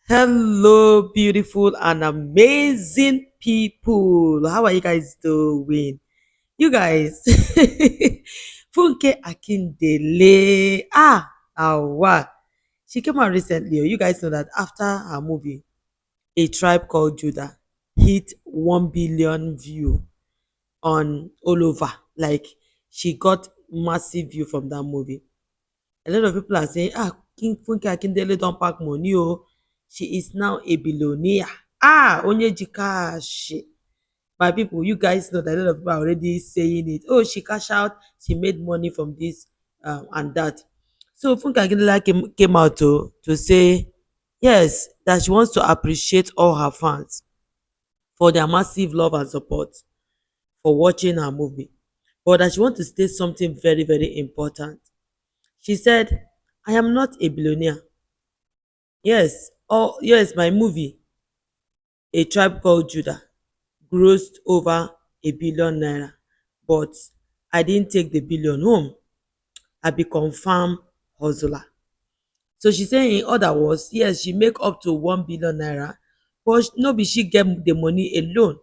Hello, beautiful and amazing people. How are you guys doing? You guys, Funke Akindele. Wow. She came out recently. You guys know that after her movie, A Tribe Called Judah hit 1 billion view on all over. Like, she got massive view from that movie. A lot of people are saying, King Funke Akindele don't pack money. Oh, she is now a billionaire. Onyeji cash. My people, you guys know that a lot of people are already saying it. Oh, she cash out, she made money from this and that. So Funke Akindele came out to say, yes, that she wants to appreciate all her fans for their massive love and support for watching her movie. But that she wants to state something very, very important. She said, I am not a billionaire. Yes, my movie, A Tribe Called Judah, grossed over 1 billion naira, but I didn't take the billion home. I be confirmed hustler. So she say in other words, yes, she make up to 1 billion naira, but no be she get the money alone,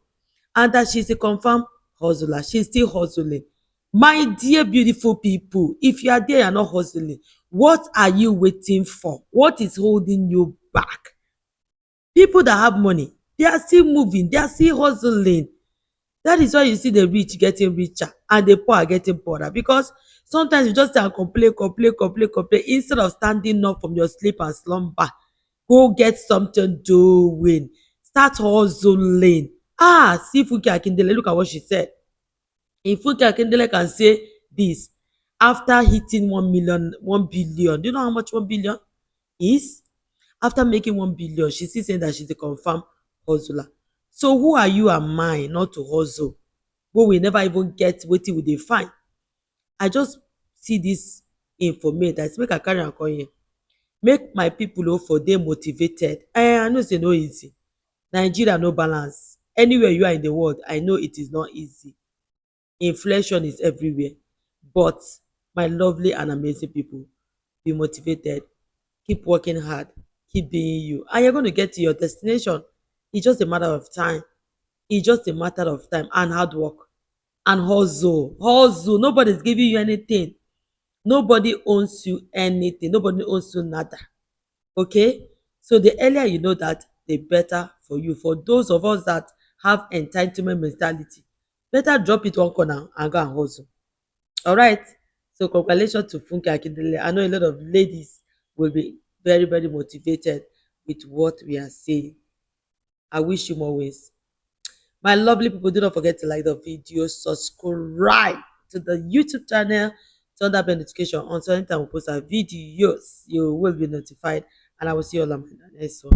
and that she's a confirmed hustler. She's still hustling. My dear beautiful people, if you are there, you're not hustling, what are you waiting for? What is holding you back? People that have money, they are still moving, they are still hustling. That is why you see the rich getting richer and the poor are getting poorer, because sometimes you just stay and complain instead of standing up from your sleep and slumber. Go get something doing, start hustling. See Funke Akindele, look at what she said. If Funke Akindele can say this after hitting 1 million, 1 billion, do you know how much 1 billion is? After making 1 billion, she's still saying that she's a confirmed hustler. So who are you and mine not to hustle wey we never even get wetin we dey find? I just see this informate that make I carry am come here, make my people for dey motivated. I know say no easy. Nigeria no balance. Anywhere you are in the world, I know it is not easy. Inflation is everywhere. But my lovely and amazing people, be motivated, keep working hard, keep being you, and you're going to get to your destination. It's just a matter of time. It's just a matter of time and hard work and hustle. Nobody's giving you anything. Nobody owns you anything. Nobody owns you nada. Okay, so the earlier you know that, the better for you. For those of us that have entitlement mentality, better drop it one corner and go and hustle. All right. So congratulations to Funke Akindele. I know a lot of ladies will be very, very motivated with what we are saying. I wish you more wins. My lovely people, do not forget to like the video, subscribe to the YouTube channel, turn that bell notification on so anytime we post our videos, you will be notified. And I will see you all on my next one.